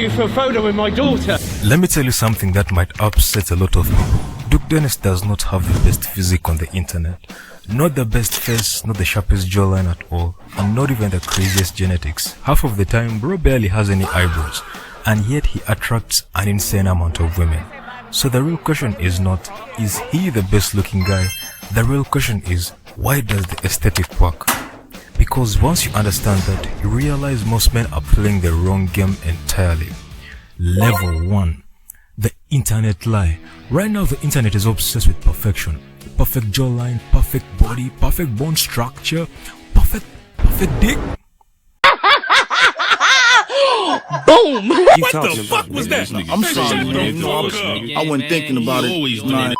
you for a photo with my daughter. Let me tell you something that might upset a lot of people. Duke Dennis does not have the best physique on the internet. Not the best face, not the sharpest jawline at all, and not even the craziest genetics. Half of the time, bro barely has any eyebrows, and yet he attracts an insane amount of women. So the real question is not, is he the best looking guy? The real question is, why does the aesthetic work? Because once you understand that, you realize most men are playing the wrong game entirely. Level 1. The internet lie. Right now the internet is obsessed with perfection. Perfect jawline, perfect body, perfect bone structure, perfect dick. Boom! What the fuck was that? I'm sorry, I wasn't thinking about it.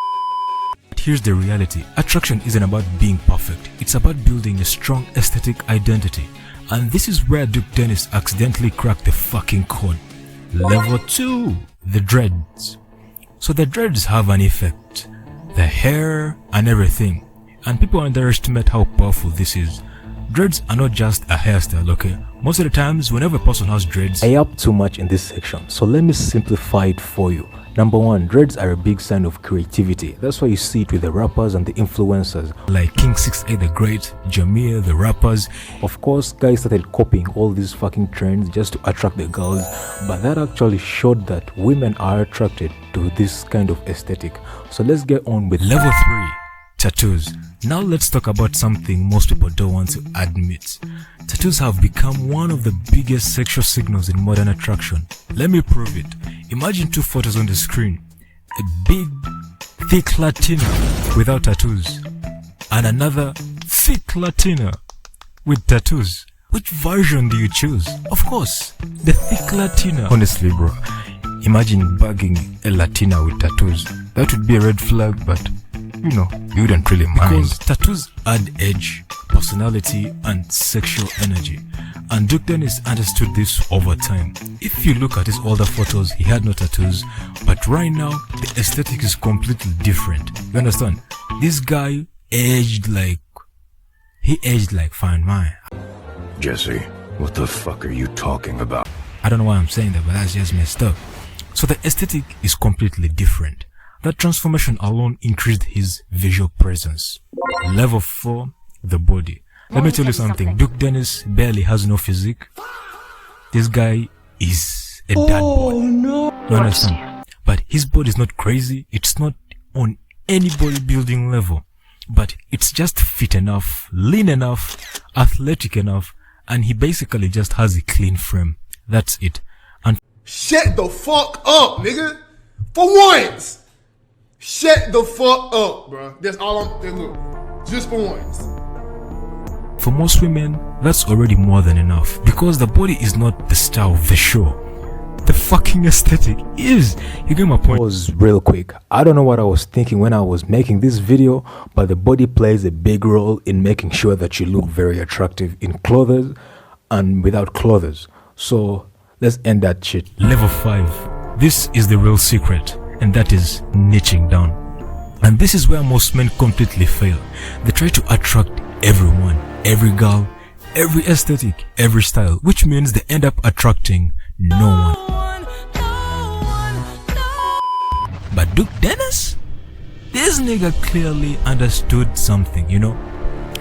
Here's the reality. Attraction isn't about being perfect. It's about building a strong aesthetic identity. And this is where Duke Dennis accidentally cracked the fucking code. Level 2. The dreads. So the dreads have an effect. The hair and everything. And people underestimate how powerful this is. Dreads are not just a hairstyle, okay? Most of the times, whenever a person has dreads, I up too much in this section, so let me simplify it for you. Number 1, dreads are a big sign of creativity. That's why you see it with the rappers and the influencers like King 6A the Great, Jameer, the rappers. Of course, guys started copying all these fucking trends just to attract the girls, but that actually showed that women are attracted to this kind of aesthetic. So let's get on with level 3. Tattoos. Now let's talk about something most people don't want to admit. Tattoos have become one of the biggest sexual signals in modern attraction. Let me prove it. Imagine 2 photos on the screen. A big, thick Latina without tattoos, and another thick Latina with tattoos. Which version do you choose? Of course, the thick Latina. Honestly, bro, imagine bugging a Latina with tattoos. That would be a red flag, but you know, you wouldn't really mind. Because tattoos add edge, personality, and sexual energy. And Duke Dennis understood this over time. If you look at his older photos, he had no tattoos, but right now, the aesthetic is completely different. You understand? This guy aged like fine wine. Jesse, what the fuck are you talking about? I don't know why I'm saying that, but that's just messed up. So the aesthetic is completely different. That transformation alone increased his visual presence. Level 4, the body. Let me tell you something. Duke Dennis barely has no physique. This guy is a dad bod. No. You understand? But his body is not crazy. It's not on any bodybuilding level. But it's just fit enough, lean enough, athletic enough, and he basically just has a clean frame. That's it. And Shut the fuck up, nigga. For once. Shut the fuck up, bro. That's all I'm. Just for once. for most women, that's already more than enough, because the body is not the star of the show. The fucking aesthetic is. You get my point? Pause real quick. I don't know what I was thinking when I was making this video, but the body plays a big role in making sure that you look very attractive in clothes and without clothes. So let's end that shit. Level 5. This is the real secret, and that is niching down. And this is where most men completely fail. They try to attract everyone, every girl, every aesthetic, every style, which means they end up attracting no one. But Duke Dennis? This nigga clearly understood something, you know?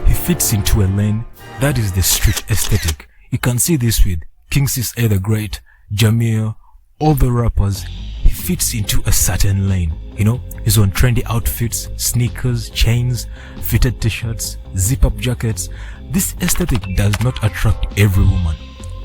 He fits into a lane. That is the street aesthetic. You can see this with King 6A the Great, Jameer, all the rappers. He fits into a certain lane, you know? He's on trendy outfits, sneakers, chains, fitted t-shirts, zip-up jackets. This aesthetic does not attract every woman,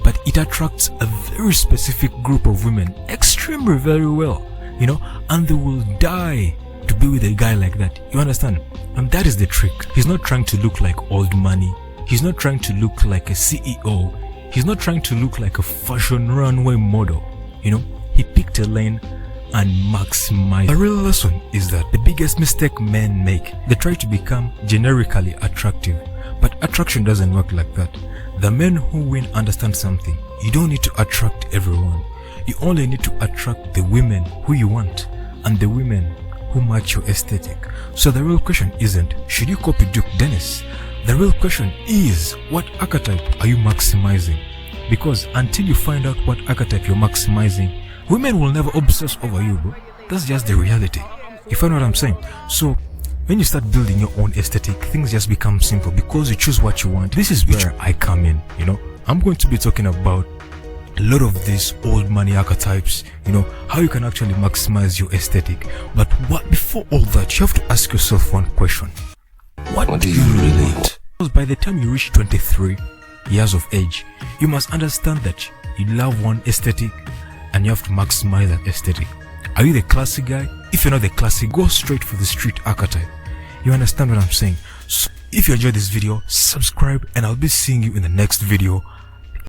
but it attracts a very specific group of women extremely very well, you know, and they will die to be with a guy like that. You understand? And that is the trick. He's not trying to look like old money. He's not trying to look like a CEO. He's not trying to look like a fashion runway model. You know, he picked a lane and maximized. The real lesson is that the biggest mistake men make, they try to become generically attractive, but attraction doesn't work like that. The men who win understand something. You don't need to attract everyone. You only need to attract the women who you want and the women who match your aesthetic. So the real question isn't, should you copy Duke Dennis? The real question is, what archetype are you maximizing? Because until you find out what archetype you're maximizing, women will never obsess over you, bro. That's just the reality. You find what I'm saying? So when you start building your own aesthetic, things just become simple because you choose what you want. This is where I come in, you know. I'm going to be talking about a lot of these old money archetypes, you know, how you can actually maximize your aesthetic. But before all that, you have to ask yourself one question. What do you really want? Because by the time you reach 23 years of age, you must understand that you love one aesthetic and you have to maximize that aesthetic. Are you the classic guy? If you're not the classic, go straight for the street archetype. You understand what I'm saying? So if you enjoyed this video, subscribe and I'll be seeing you in the next video.